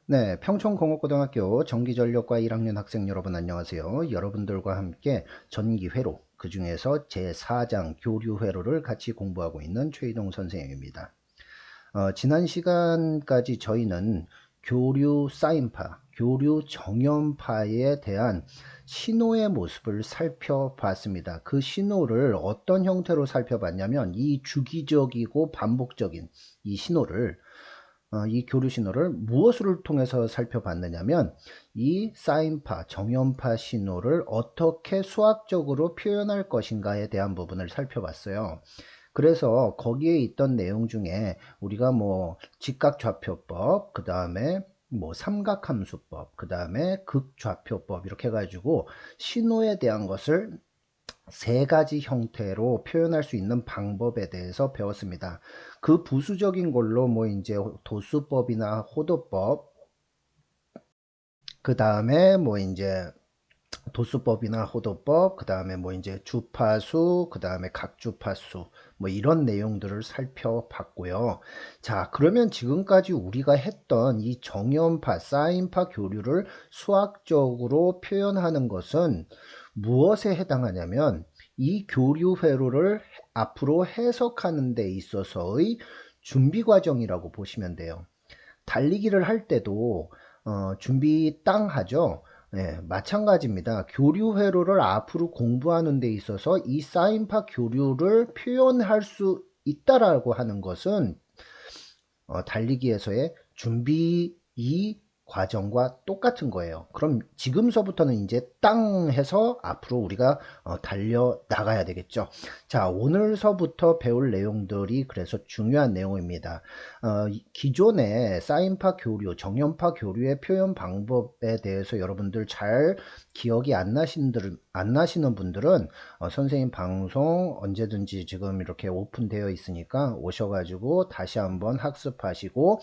네, 평촌공업고등학교 전기전력과 1학년 학생 여러분 안녕하세요. 여러분들과 함께 전기회로, 그 중에서 제4장 교류회로를 같이 공부하고 있는 최희동 선생님입니다. 지난 시간까지 저희는 교류 사인파, 교류 정연파에 대한 신호의 모습을 살펴봤습니다. 그 신호를 어떤 형태로 살펴봤냐면 이 주기적이고 반복적인 이 신호를 이 교류 신호를 무엇을 통해서 살펴봤느냐면 이 사인파, 정연파 신호를 어떻게 수학적으로 표현할 것인가에 대한 부분을 살펴봤어요. 그래서 거기에 있던 내용 중에 우리가 뭐 직각좌표법, 그 다음에 뭐 삼각함수법, 그 다음에 극좌표법 이렇게 해가지고 신호에 대한 것을 세 가지 형태로 표현할 수 있는 방법에 대해서 배웠습니다. 그 부수적인 걸로 뭐 이제 도수법이나 호도법, 그 다음에 뭐 이제 도수법이나 호도법, 그 다음에 뭐 이제 주파수, 그 다음에 각주파수, 뭐 이런 내용들을 살펴봤고요. 자, 그러면 지금까지 우리가 했던 이 정연파, 사인파 교류를 수학적으로 표현하는 것은 무엇에 해당하냐면 이 교류 회로를 앞으로 해석하는 데 있어서의 준비 과정이라고 보시면 돼요. 달리기를 할 때도 준비 땅 하죠. 네, 마찬가지입니다. 교류 회로를 앞으로 공부하는 데 있어서 이 사인파 교류를 표현할 수 있다라고 하는 것은 달리기에서의 준비 이 과정과 똑같은 거예요. 그럼 지금서부터는 이제 땅 해서 앞으로 우리가 달려 나가야 되겠죠. 자, 오늘서부터 배울 내용들이 그래서 중요한 내용입니다. 기존의 사인파 교류, 정연파 교류의 표현 방법에 대해서 여러분들 잘 기억이 안 나시는 분들은 선생님 방송 언제든지 지금 이렇게 오픈되어 있으니까 오셔가지고 다시 한번 학습하시고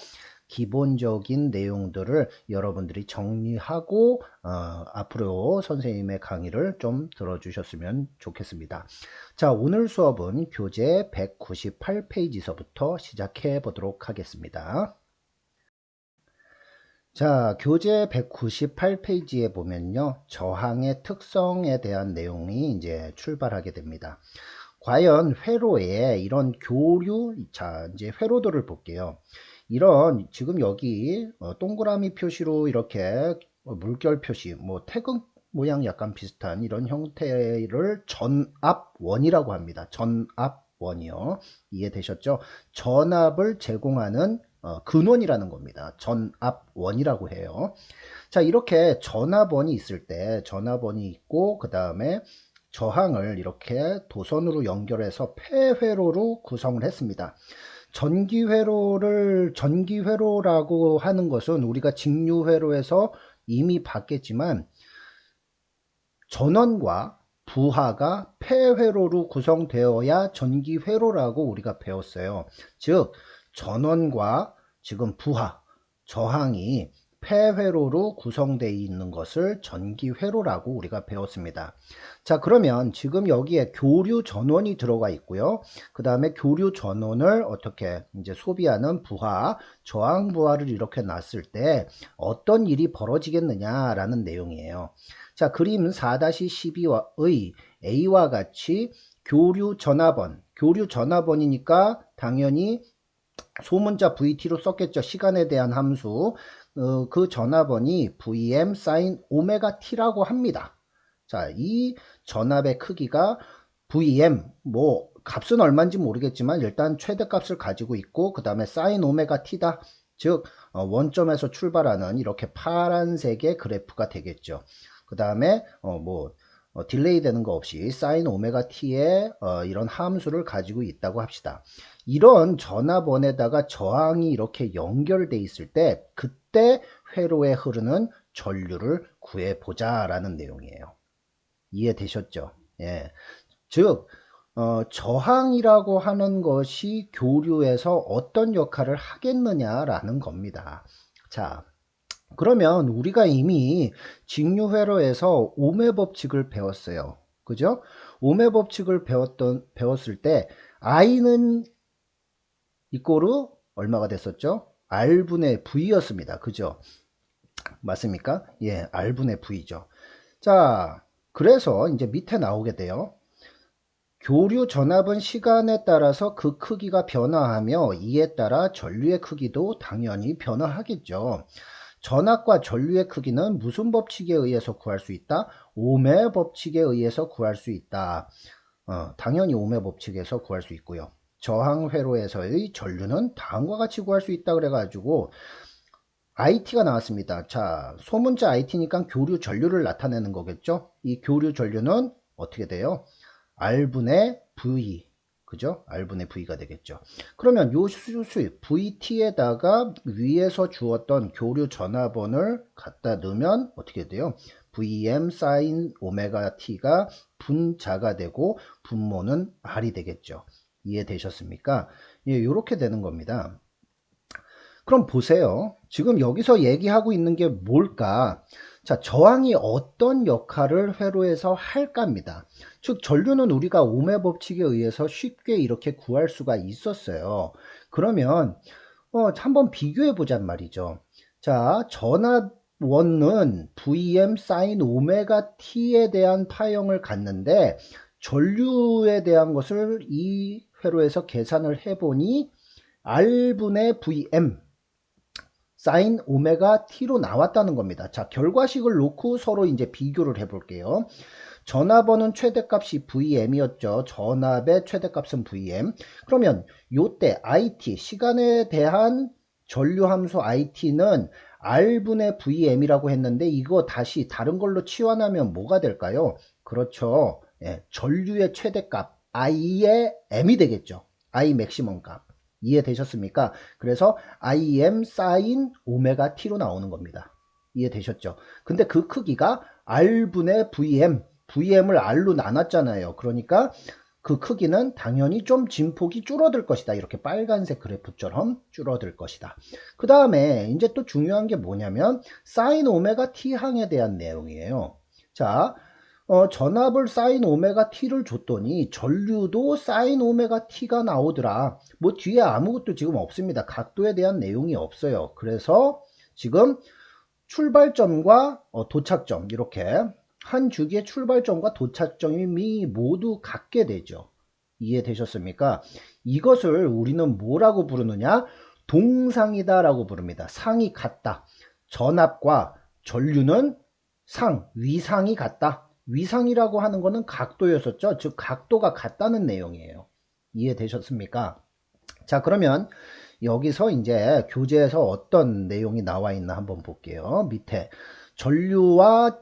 기본적인 내용들을 여러분들이 정리하고 앞으로 선생님의 강의를 좀 들어주셨으면 좋겠습니다. 자, 오늘 수업은 교재 198페이지서부터 시작해 보도록 하겠습니다. 자, 교재 198페이지에 보면요. 저항의 특성에 대한 내용이 이제 출발하게 됩니다. 과연 회로에 이런 교류, 자, 이제 회로도를 볼게요. 이런, 지금 여기 동그라미 표시로 이렇게 물결 표시, 뭐 태극 모양 약간 비슷한 이런 형태를 전압원이라고 합니다. 전압원이요. 이해되셨죠? 전압을 제공하는 근원이라는 겁니다. 전압원이라고 해요. 자, 이렇게 전압원이 있을 때 전압원이 있고 그 다음에 저항을 이렇게 도선으로 연결해서 폐회로로 구성을 했습니다. 전기회로라고 하는 것은 우리가 직류회로에서 이미 봤겠지만 전원과 부하가 폐회로로 구성되어야 전기회로라고 우리가 배웠어요. 즉 전원과 지금 부하, 저항이 폐회로로 구성되어 있는 것을 전기회로라고 우리가 배웠습니다. 자, 그러면 지금 여기에 교류 전원이 들어가 있고요. 그 다음에 교류 전원을 어떻게 이제 소비하는 부하, 저항 부하를 이렇게 놨을 때 어떤 일이 벌어지겠느냐라는 내용이에요. 자, 그림 4-12의 A와 같이 교류 전압원이니까 당연히 소문자 VT로 썼겠죠. 시간에 대한 함수. 그 전압원이 VM sin 오메가 T라고 합니다. 자, 이 전압의 크기가 VM, 뭐, 값은 얼마인지 모르겠지만 일단 최대값을 가지고 있고, 그 다음에 sin 오메가 T다. 즉, 원점에서 출발하는 이렇게 파란색의 그래프가 되겠죠. 그 다음에, 딜레이 되는 거 없이 sin 오메가 T의 이런 함수를 가지고 있다고 합시다. 이런 전압원에다가 저항이 이렇게 연결돼 있을 때 그때 회로에 흐르는 전류를 구해보자 라는 내용이에요. 이해되셨죠? 예. 즉 저항이라고 하는 것이 교류에서 어떤 역할을 하겠느냐라는 겁니다. 자, 그러면 우리가 이미 직류회로에서 오매 법칙을 배웠어요. 그죠? 오매 법칙을 배웠을 때 I는 이꼬르 얼마가 됐었죠? R분의 V였습니다. 그죠? 맞습니까? 예, R분의 V죠. 자, 그래서 이제 밑에 나오게 돼요. 교류 전압은 시간에 따라서 그 크기가 변화하며 이에 따라 전류의 크기도 당연히 변화하겠죠. 전압과 전류의 크기는 무슨 법칙에 의해서 구할 수 있다? 오음의 법칙에 의해서 구할 수 있다. 당연히 오음의 법칙에서 구할 수 있고요. 저항 회로에서의 전류는 다음과 같이 구할 수 있다 그래가지고 IT가 나왔습니다. 자, 소문자 IT니까 교류 전류를 나타내는 거겠죠? 이 교류 전류는 어떻게 돼요? R분의 V, 그죠? R분의 V가 되겠죠. 그러면 요 수식 VT에다가 위에서 주었던 교류 전압원을 갖다 넣으면 어떻게 돼요? VM sin 오메가 T가 분자가 되고 분모는 R이 되겠죠. 이해되셨습니까? 예, 이렇게 되는 겁니다. 그럼 보세요. 지금 여기서 얘기하고 있는 게 뭘까? 자, 저항이 어떤 역할을 회로에서 할까입니다. 즉, 전류는 우리가 오음의 법칙에 의해서 쉽게 이렇게 구할 수가 있었어요. 그러면 한번 비교해 보잔 말이죠. 자, 전압원은 Vm sin 오메가 T에 대한 파형을 갖는데 전류에 대한 것을 이 회로에서 계산을 해보니 R분의 Vm sin 오메가 t로 나왔다는 겁니다. 자, 결과식을 놓고 서로 이제 비교를 해볼게요. 전압원은 최대값이 Vm이었죠. 전압의 최대값은 Vm. 그러면 요때 IT, 시간에 대한 전류함수 IT는 R분의 Vm이라고 했는데 이거 다시 다른 걸로 치환하면 뭐가 될까요? 그렇죠. 예, 전류의 최대값 I의 M이 되겠죠. I 맥시멈 값. 이해되셨습니까? 그래서 Im sin 오메가 t로 나오는 겁니다. 이해되셨죠? 근데 그 크기가 R분의 Vm, Vm을 R로 나눴잖아요. 그러니까 그 크기는 당연히 좀 진폭이 줄어들 것이다. 이렇게 빨간색 그래프처럼 줄어들 것이다. 그 다음에 이제 또 중요한 게 뭐냐면 sin 오메가 t 항에 대한 내용이에요. 자, 전압을 sin 오메가 t를 줬더니 전류도 sin 오메가 t가 나오더라. 뭐 뒤에 아무것도 지금 없습니다. 각도에 대한 내용이 없어요. 그래서 지금 출발점과 도착점 이렇게 한 주기의 출발점과 도착점이 모두 같게 되죠. 이해되셨습니까? 이것을 우리는 뭐라고 부르느냐? 동상이다 라고 부릅니다. 상이 같다. 전압과 전류는 위상이 같다. 위상이라고 하는 것은 각도였었죠. 즉 각도가 같다는 내용이에요. 이해되셨습니까? 자, 그러면 여기서 이제 교재에서 어떤 내용이 나와 있나 한번 볼게요. 밑에 전류와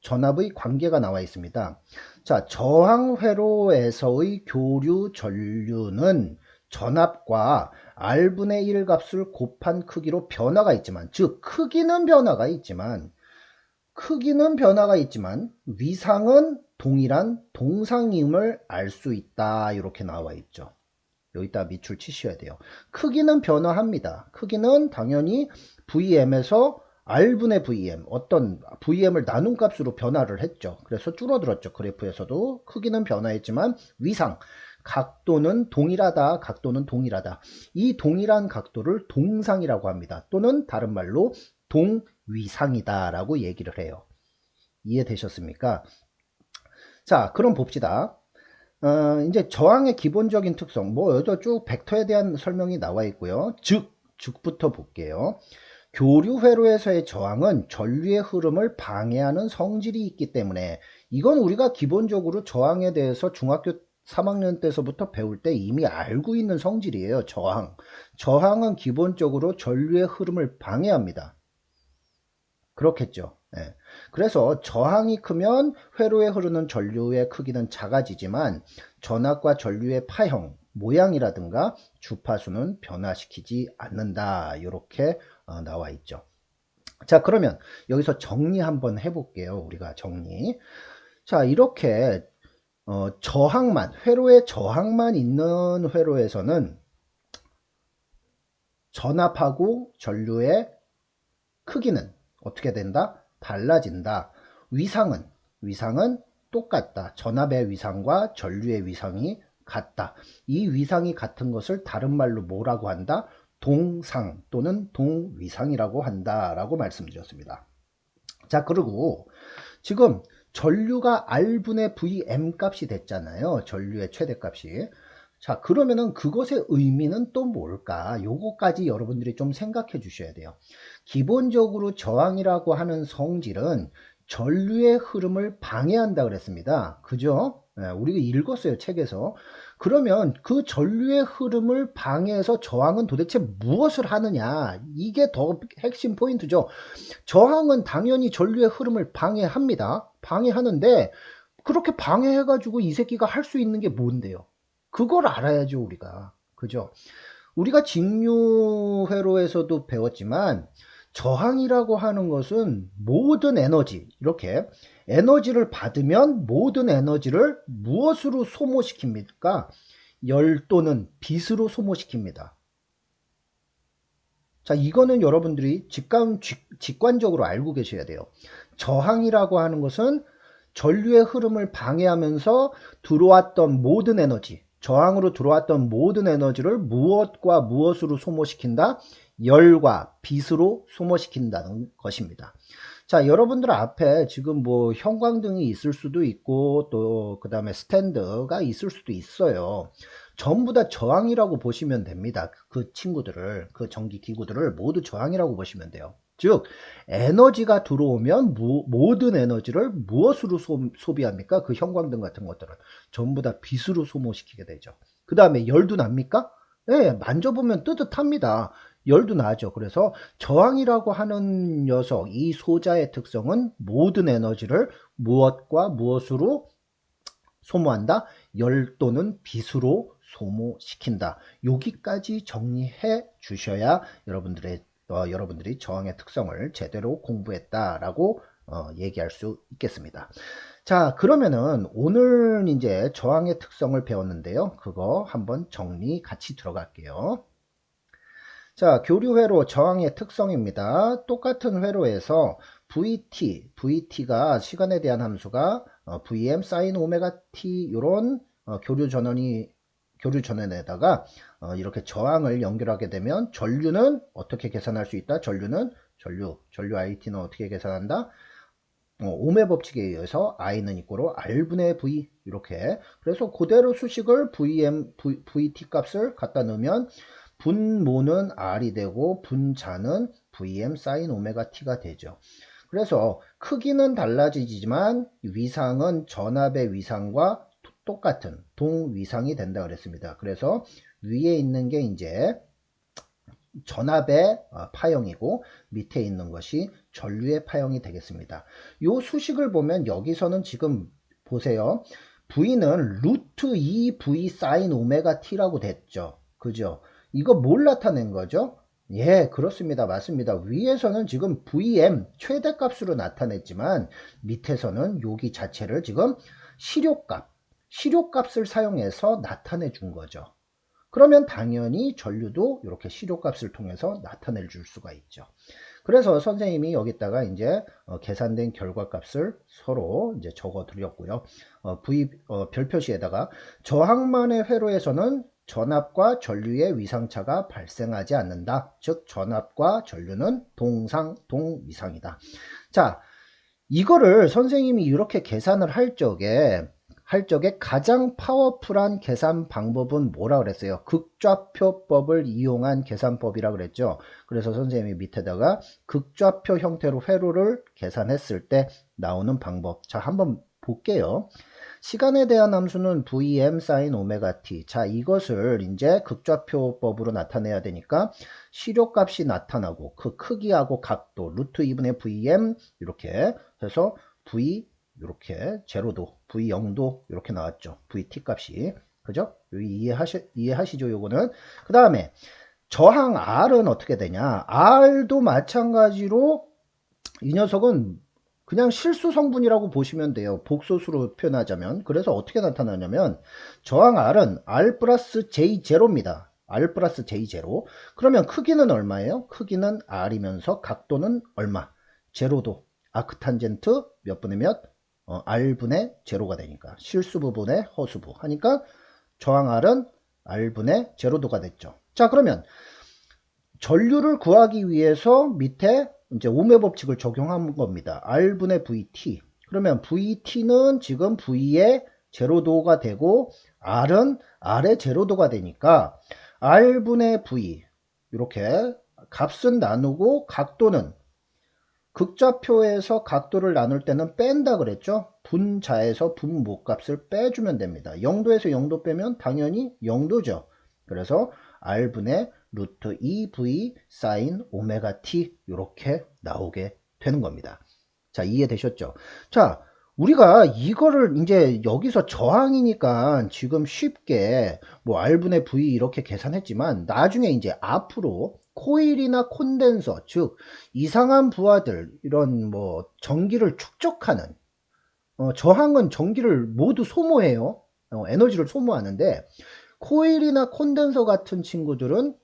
전압의 관계가 나와 있습니다. 자, 저항 회로에서의 교류 전류는 전압과 R분의 1 값을 곱한 크기로 변화가 있지만, 즉 크기는 변화가 있지만 위상은 동일한 동상임을 알 수 있다. 이렇게 나와 있죠. 여기다 밑줄 치셔야 돼요. 크기는 변화합니다. 크기는 당연히 VM에서 R분의 VM, 어떤 VM을 나눈 값으로 변화를 했죠. 그래서 줄어들었죠. 그래프에서도 크기는 변화했지만 위상, 각도는 동일하다. 각도는 동일하다. 이 동일한 각도를 동상이라고 합니다. 또는 다른 말로 동위상이다 라고 얘기를 해요. 이해되셨습니까? 자, 그럼 봅시다. 이제 저항의 기본적인 특성, 뭐 여기서 쭉 벡터에 대한 설명이 나와 있고요. 즉부터 볼게요. 교류 회로에서의 저항은 전류의 흐름을 방해하는 성질이 있기 때문에 이건 우리가 기본적으로 저항에 대해서 중학교 3학년 때서부터 배울 때 이미 알고 있는 성질이에요. 저항은 기본적으로 전류의 흐름을 방해합니다. 그렇겠죠. 예. 그래서 저항이 크면 회로에 흐르는 전류의 크기는 작아지지만 전압과 전류의 파형, 모양이라든가 주파수는 변화시키지 않는다. 이렇게 나와 있죠. 자, 그러면 여기서 정리 한번 해볼게요. 우리가 정리. 자, 이렇게 회로에 저항만 있는 회로에서는 전압하고 전류의 크기는 어떻게 된다? 달라진다. 위상은 똑같다. 전압의 위상과 전류의 위상이 같다. 이 위상이 같은 것을 다른 말로 뭐라고 한다? 동상 또는 동위상이라고 한다라고 말씀드렸습니다. 자, 그리고 지금 전류가 R분의 VM 값이 됐잖아요. 전류의 최대값이. 자, 그러면은 그것의 의미는 또 뭘까? 요거까지 여러분들이 좀 생각해 주셔야 돼요. 기본적으로 저항이라고 하는 성질은 전류의 흐름을 방해한다 그랬습니다. 그죠? 우리가 읽었어요, 책에서. 그러면 그 전류의 흐름을 방해해서 저항은 도대체 무엇을 하느냐? 이게 더 핵심 포인트죠. 저항은 당연히 전류의 흐름을 방해합니다. 방해하는데 그렇게 방해해가지고 이 새끼가 할 수 있는 게 뭔데요? 그걸 알아야죠, 우리가. 그죠? 우리가 직류회로에서도 배웠지만 저항이라고 하는 것은 모든 에너지, 이렇게 에너지를 받으면 모든 에너지를 무엇으로 소모시킵니까? 열 또는 빛으로 소모시킵니다. 자, 이거는 여러분들이 직관적으로 알고 계셔야 돼요. 저항이라고 하는 것은 전류의 흐름을 방해하면서 들어왔던 모든 에너지, 저항으로 들어왔던 모든 에너지를 무엇과 무엇으로 소모시킨다? 열과 빛으로 소모시킨다는 것입니다. 자, 여러분들 앞에 지금 뭐 형광등이 있을 수도 있고 또 그 다음에 스탠드가 있을 수도 있어요. 전부 다 저항이라고 보시면 됩니다. 그 친구들을, 그 전기기구들을 모두 저항이라고 보시면 돼요. 즉 에너지가 들어오면 모든 에너지를 무엇으로 소비합니까? 그 형광등 같은 것들은 전부 다 빛으로 소모시키게 되죠. 그 다음에 열도 납니까? 네, 만져보면 뜨뜻합니다. 열도 나죠. 그래서 저항이라고 하는 녀석, 이 소자의 특성은 모든 에너지를 무엇과 무엇으로 소모한다? 열 또는 빛으로 소모시킨다. 여기까지 정리해 주셔야 여러분들이 저항의 특성을 제대로 공부했다라고 얘기할 수 있겠습니다. 자, 그러면은 오늘 이제 저항의 특성을 배웠는데요. 그거 한번 정리 같이 들어갈게요. 자, 교류회로 저항의 특성입니다. 똑같은 회로에서 VT가 시간에 대한 함수가 VM sin 오메가 T 요런 교류 전원에다가 이렇게 저항을 연결하게 되면 전류는 어떻게 계산할 수 있다? 전류 IT는 어떻게 계산한다? 오메 법칙에 의해서 I는 이꼬로 R분의 V 이렇게. 그래서 그대로 수식을 VT 값을 갖다 넣으면 분모는 R이 되고 분자는 VM sin 오메가 T가 되죠. 그래서 크기는 달라지지만 위상은 전압의 위상과 똑같은 동위상이 된다 그랬습니다. 그래서 위에 있는 게 이제 전압의 파형이고 밑에 있는 것이 전류의 파형이 되겠습니다. 이 수식을 보면 여기서는 지금 보세요. V는 루트 2V sin 오메가 T라고 됐죠. 그죠? 이거 뭘 나타낸 거죠? 예, 그렇습니다. 맞습니다. 위에서는 지금 VM 최대값으로 나타냈지만 밑에서는 여기 자체를 지금 시료값을 사용해서 나타내 준 거죠. 그러면 당연히 전류도 이렇게 시료값을 통해서 나타낼 줄 수가 있죠. 그래서 선생님이 여기다가 이제 계산된 결과값을 서로 이제 적어 드렸고요. 별표시에다가 저항만의 회로에서는 전압과 전류의 위상차가 발생하지 않는다. 즉 전압과 전류는 동위상이다. 자, 이거를 선생님이 이렇게 계산을 할 적에 가장 파워풀한 계산 방법은 뭐라 그랬어요? 극좌표법을 이용한 계산법이라 그랬죠. 그래서 선생님이 밑에다가 극좌표 형태로 회로를 계산했을 때 나오는 방법. 자, 한번 볼게요. 시간에 대한 함수는 VM sin 오메가 T. 자, 이것을 이제 극좌표법으로 나타내야 되니까 시료값이 나타나고 그 크기하고 각도 루트 2분의 VM 이렇게 해서 V 이렇게 제로도 V 0도 이렇게 나왔죠. VT 값이. 그죠? 이해하시죠? 요거는. 그 다음에 저항 R은 어떻게 되냐? R도 마찬가지로 이 녀석은 그냥 실수 성분이라고 보시면 돼요. 복소수로 표현하자면. 그래서 어떻게 나타나냐면 저항 R은 R 플러스 J0입니다. R 플러스 J0. 그러면 크기는 얼마예요? 크기는 R이면서 각도는 얼마? 제로도. 아크탄젠트 몇 분의 몇? R분의 제로가 되니까 실수 부분의 허수부 하니까 저항 R은 R분의 제로도가 됐죠. 자, 그러면 전류를 구하기 위해서 밑에 이제 오음의 법칙을 적용한 겁니다. R분의 VT. 그러면 VT는 지금 V의 제로도가 되고 R은 R의 제로도가 되니까 R분의 V 이렇게 값은 나누고 각도는 극좌표에서 각도를 나눌 때는 뺀다 그랬죠. 분자에서 분모값을 빼주면 됩니다. 0도에서 0도 빼면 당연히 0도죠. 그래서 R분의 루트 2V 사인 오메가 T 이렇게 나오게 되는 겁니다. 자, 이해되셨죠? 자, 우리가 이거를 이제 여기서 저항이니까 지금 쉽게 뭐 R분의 V 이렇게 계산했지만 나중에 이제 앞으로 코일이나 콘덴서, 즉 이상한 부하들 이런 뭐 전기를 축적하는 저항은 전기를 모두 소모해요. 에너지를 소모하는데 코일이나 콘덴서 같은 친구들은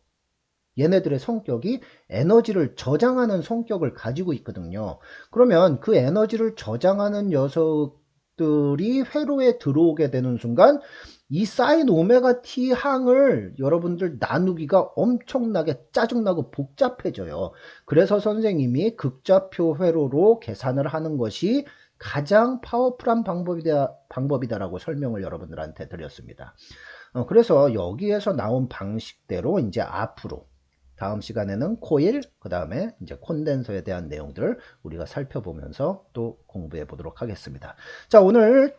얘네들의 성격이 에너지를 저장하는 성격을 가지고 있거든요. 그러면 그 에너지를 저장하는 녀석들이 회로에 들어오게 되는 순간 이 사인 오메가 t 항을 여러분들 나누기가 엄청나게 짜증나고 복잡해져요. 그래서 선생님이 극좌표 회로로 계산을 하는 것이 가장 파워풀한 방법이다라고 설명을 여러분들한테 드렸습니다. 그래서 여기에서 나온 방식대로 이제 앞으로 다음 시간에는 코일, 그 다음에 이제 콘덴서에 대한 내용들을 우리가 살펴보면서 또 공부해 보도록 하겠습니다. 자, 오늘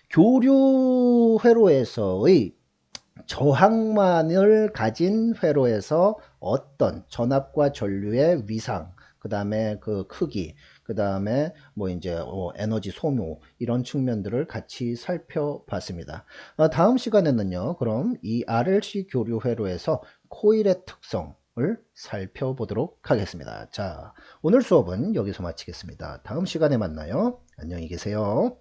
교류 회로에서의 저항만을 가진 회로에서 어떤 전압과 전류의 위상, 그 다음에 그 크기, 그 다음에 뭐 이제 에너지 소모 이런 측면들을 같이 살펴봤습니다. 다음 시간에는요, 그럼 이 RLC 교류 회로에서 코일의 특성을 살펴보도록 하겠습니다. 자, 오늘 수업은 여기서 마치겠습니다. 다음 시간에 만나요. 안녕히 계세요.